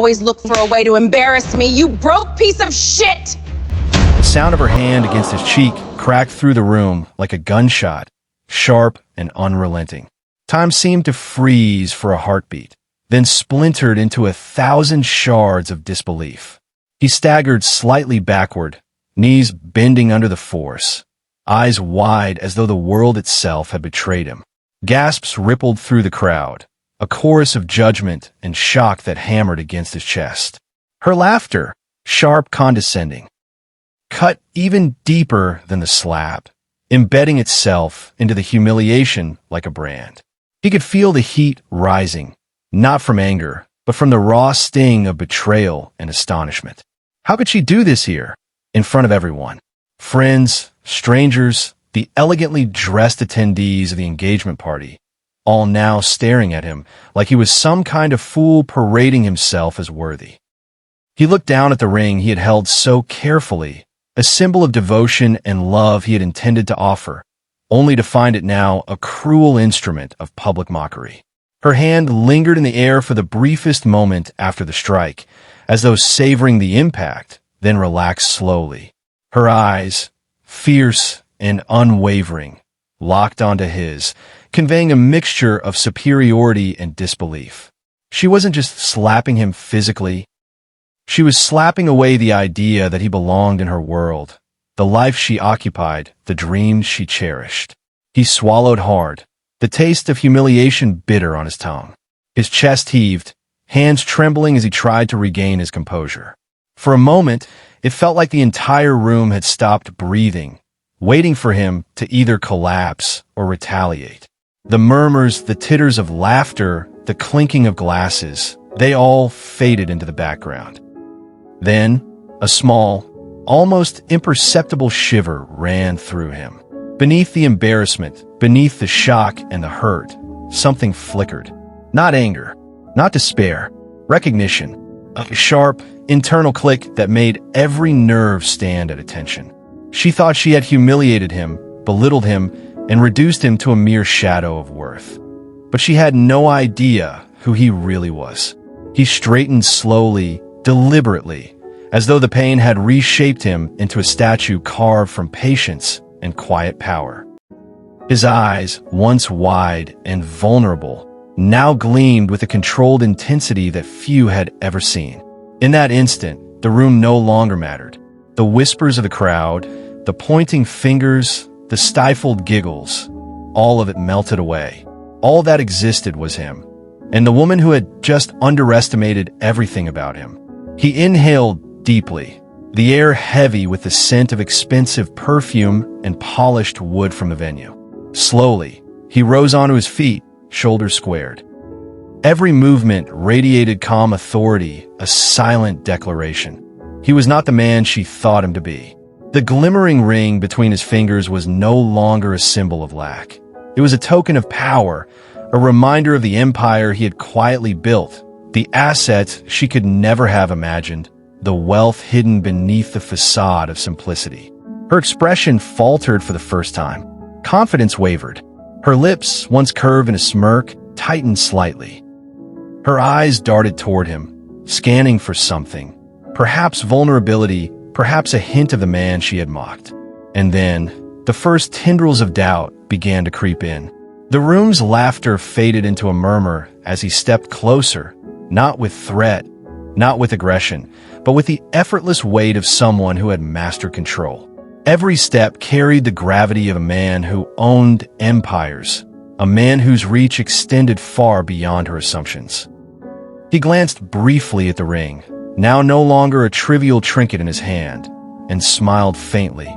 always look for a way to embarrass me, you broke piece of shit! The sound of her hand against his cheek cracked through the room like a gunshot, sharp and unrelenting. Time seemed to freeze for a heartbeat, then splintered into 1,000 shards of disbelief. He staggered slightly backward, knees bending under the force, eyes wide as though the world itself had betrayed him. Gasps rippled through the crowd, a chorus of judgment and shock that hammered against his chest. Her laughter, sharp, condescending, cut even deeper than the slap, embedding itself into the humiliation like a brand. He could feel the heat rising, not from anger, but from the raw sting of betrayal and astonishment. How could she do this here, in front of everyone? Friends, strangers, the elegantly dressed attendees of the engagement party, all now staring at him like he was some kind of fool parading himself as worthy. He looked down at the ring he had held so carefully, a symbol of devotion and love he had intended to offer, only to find it now a cruel instrument of public mockery. Her hand lingered in the air for the briefest moment after the strike, as though savoring the impact, then relaxed slowly. Her eyes, fierce and unwavering, locked onto his, conveying a mixture of superiority and disbelief. She wasn't just slapping him physically. She was slapping away the idea that he belonged in her world, the life she occupied, the dreams she cherished. He swallowed hard, the taste of humiliation bitter on his tongue. His chest heaved, hands trembling as he tried to regain his composure. For a moment, it felt like the entire room had stopped breathing, waiting for him to either collapse or retaliate. The murmurs, the titters of laughter, the clinking of glasses, they all faded into the background. Then, a small, almost imperceptible shiver ran through him. Beneath the embarrassment, beneath the shock and the hurt, something flickered. Not anger, not despair, recognition. A sharp, internal click that made every nerve stand at attention. She thought she had humiliated him, belittled him, and reduced him to a mere shadow of worth. But she had no idea who he really was. He straightened slowly, deliberately, as though the pain had reshaped him into a statue carved from patience and quiet power. His eyes, once wide and vulnerable, now gleamed with a controlled intensity that few had ever seen. In that instant, the room no longer mattered. The whispers of the crowd, the pointing fingers, the stifled giggles, all of it melted away. All that existed was him, and the woman who had just underestimated everything about him. He inhaled deeply, the air heavy with the scent of expensive perfume and polished wood from the venue. Slowly, he rose onto his feet, shoulders squared. Every movement radiated calm authority, a silent declaration. He was not the man she thought him to be. The glimmering ring between his fingers was no longer a symbol of lack. It was a token of power, a reminder of the empire he had quietly built, the assets she could never have imagined, the wealth hidden beneath the facade of simplicity. Her expression faltered for the first time. Confidence wavered. Her lips, once curved in a smirk, tightened slightly. Her eyes darted toward him, scanning for something. Perhaps vulnerability, perhaps a hint of the man she had mocked. And then, the first tendrils of doubt began to creep in. The room's laughter faded into a murmur as he stepped closer, not with threat, not with aggression, but with the effortless weight of someone who had mastered control. Every step carried the gravity of a man who owned empires, a man whose reach extended far beyond her assumptions. He glanced briefly at the ring, now no longer a trivial trinket in his hand, and smiled faintly,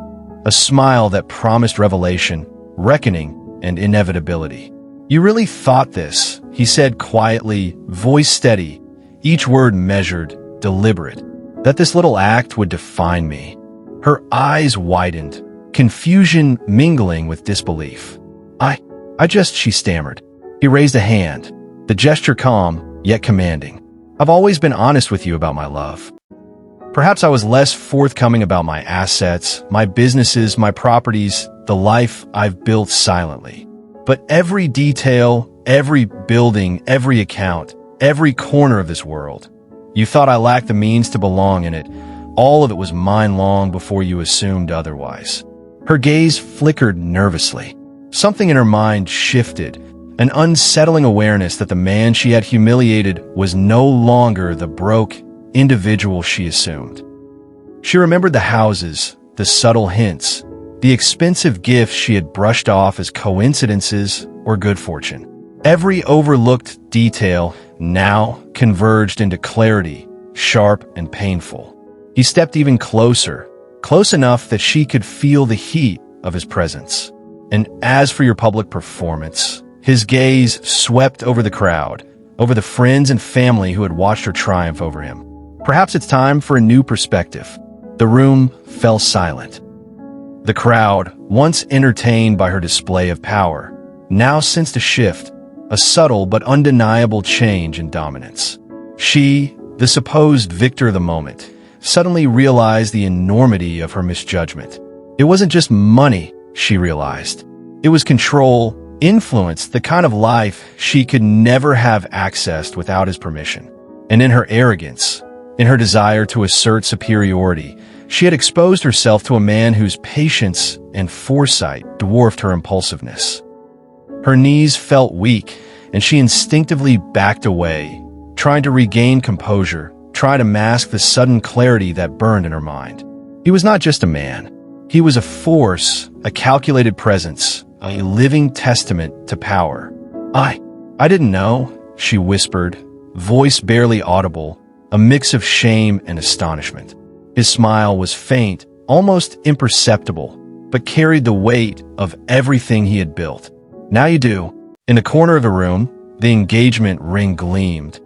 a smile that promised revelation, reckoning, and inevitability. "You really thought this," he said quietly, voice steady, each word measured, deliberate, "that this little act would define me?" Her eyes widened, confusion mingling with disbelief. I just," she stammered. He raised a hand, the gesture calm, yet commanding. "I've always been honest with you about my love. Perhaps I was less forthcoming about my assets, my businesses, my properties, the life I've built silently. But every detail, every building, every account, every corner of this world, You thought I lacked the means to belong in it. All of it was mine long before you assumed otherwise." Her gaze flickered nervously. Something in her mind shifted, an unsettling awareness that the man she had humiliated was no longer the broke individual she assumed. She remembered the houses, the subtle hints, the expensive gifts she had brushed off as coincidences or good fortune. Every overlooked detail now converged into clarity, sharp and painful. He stepped even closer, close enough that she could feel the heat of his presence. "And as for your public performance," his gaze swept over the crowd, over the friends and family who had watched her triumph over him. "Perhaps it's time for a new perspective." The room fell silent. The crowd, once entertained by her display of power, now sensed a shift, a subtle but undeniable change in dominance. She, the supposed victor of the moment, suddenly realized the enormity of her misjudgment. It wasn't just money, she realized. It was control, influence, the kind of life she could never have accessed without his permission. And in her arrogance, in her desire to assert superiority, she had exposed herself to a man whose patience and foresight dwarfed her impulsiveness. Her knees felt weak, and she instinctively backed away, trying to regain composure, trying to mask the sudden clarity that burned in her mind. He was not just a man. He was a force, a calculated presence, a living testament to power. I didn't know," she whispered, voice barely audible, a mix of shame and astonishment. His smile was faint, almost imperceptible, but carried the weight of everything he had built. "Now you do." In the corner of the room, the engagement ring gleamed,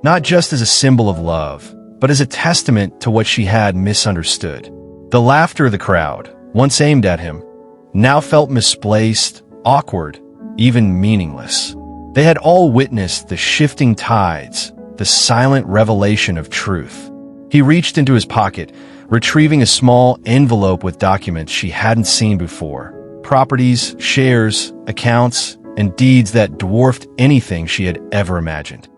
not just as a symbol of love, but as a testament to what she had misunderstood. The laughter of the crowd, once aimed at him, now felt misplaced, awkward, even meaningless. They had all witnessed the shifting tides, the silent revelation of truth. He reached into his pocket, retrieving a small envelope with documents she hadn't seen before. Properties, shares, accounts, and deeds that dwarfed anything she had ever imagined.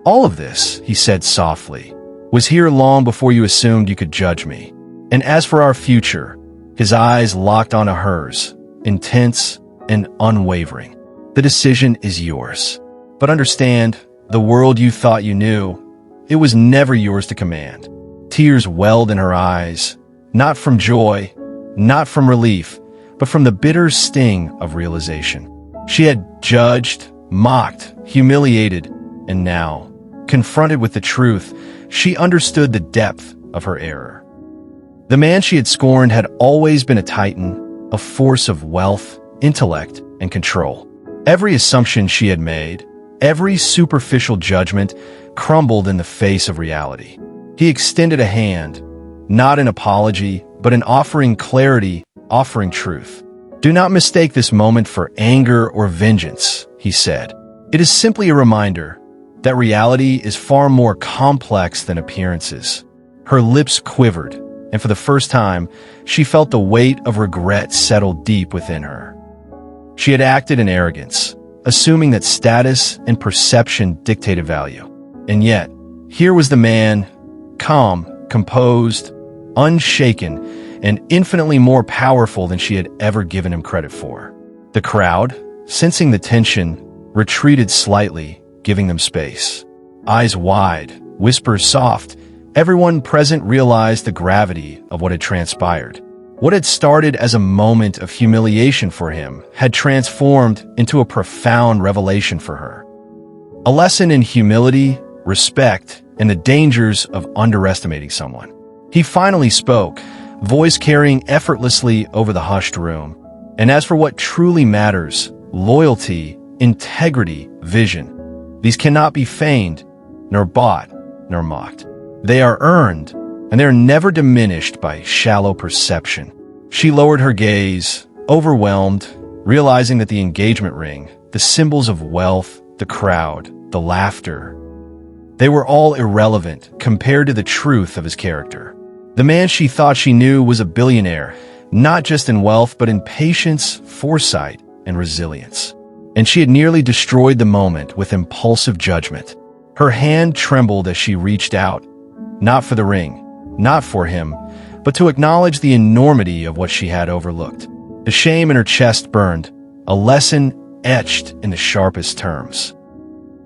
"All of this," he said softly, "was here long before you assumed you could judge me. And as for our future," his eyes locked onto hers, intense and unwavering, "the decision is yours. But understand, the world you thought you knew, it was never yours to command." Tears welled in her eyes, not from joy, not from relief, but from the bitter sting of realization. She had judged, mocked, humiliated, and now, confronted with the truth, she understood the depth of her error. The man she had scorned had always been a titan, a force of wealth, intellect, and control. Every assumption she had made, every superficial judgment, crumbled in the face of reality. He extended a hand, not an apology, but an offering clarity, offering truth. "Do not mistake this moment for anger or vengeance," he said. "It is simply a reminder that reality is far more complex than appearances." Her lips quivered, and for the first time, she felt the weight of regret settle deep within her. She had acted in arrogance, assuming that status and perception dictated value. And yet, here was the man, calm, composed, unshaken, and infinitely more powerful than she had ever given him credit for. The crowd, sensing the tension, retreated slightly, giving them space. Eyes wide, whispers soft, everyone present realized the gravity of what had transpired. What had started as a moment of humiliation for him had transformed into a profound revelation for her. A lesson in humility, respect, and the dangers of underestimating someone. He finally spoke, voice carrying effortlessly over the hushed room. "And as for what truly matters, loyalty, integrity, vision, these cannot be feigned, nor bought, nor mocked. They are earned, and they are never diminished by shallow perception." She lowered her gaze, overwhelmed, realizing that the engagement ring, the symbols of wealth, the crowd, the laughter, they were all irrelevant compared to the truth of his character. The man she thought she knew was a billionaire, not just in wealth, but in patience, foresight, and resilience. And she had nearly destroyed the moment with impulsive judgment. Her hand trembled as she reached out, not for the ring, not for him, but to acknowledge the enormity of what she had overlooked. The shame in her chest burned, a lesson etched in the sharpest terms.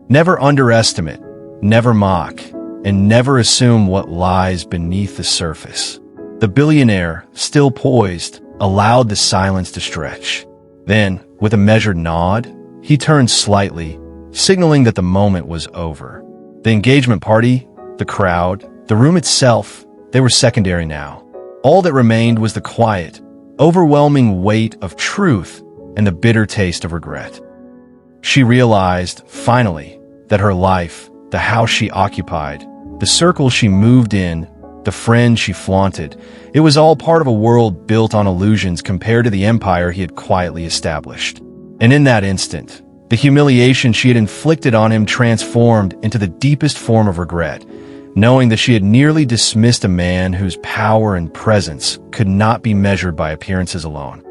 Never underestimate, never mock, and never assume what lies beneath the surface. The billionaire, still poised, allowed the silence to stretch. Then, with a measured nod, he turned slightly, signaling that the moment was over. The engagement party, the crowd, the room itself, they were secondary now. All that remained was the quiet, overwhelming weight of truth and the bitter taste of regret. She realized, finally, that her life, the house she occupied, the circle she moved in, the friends she flaunted, it was all part of a world built on illusions compared to the empire he had quietly established. And in that instant, the humiliation she had inflicted on him transformed into the deepest form of regret, knowing that she had nearly dismissed a man whose power and presence could not be measured by appearances alone.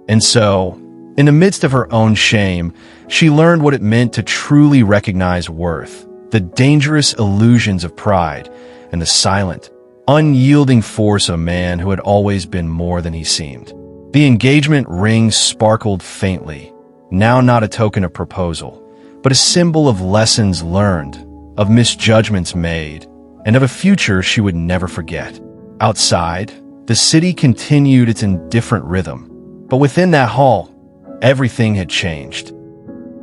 And so, in the midst of her own shame, she learned what it meant to truly recognize worth, the dangerous illusions of pride, and the silent, unyielding force of a man who had always been more than he seemed. The engagement ring sparkled faintly, now not a token of proposal, but a symbol of lessons learned, of misjudgments made, and of a future she would never forget. Outside, the city continued its indifferent rhythm, but within that hall, everything had changed.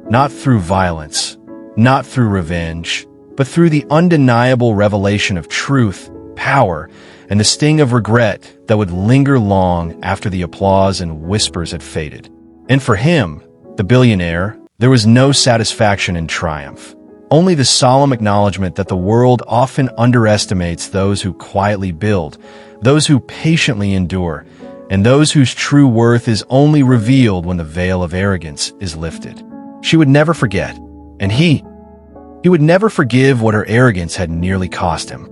Not through violence, not through revenge, but through the undeniable revelation of truth, power, and the sting of regret that would linger long after the applause and whispers had faded. And for him, the billionaire, there was no satisfaction in triumph, only the solemn acknowledgement that the world often underestimates those who quietly build, those who patiently endure, and those whose true worth is only revealed when the veil of arrogance is lifted. She would never forget, and he would never forgive what her arrogance had nearly cost him.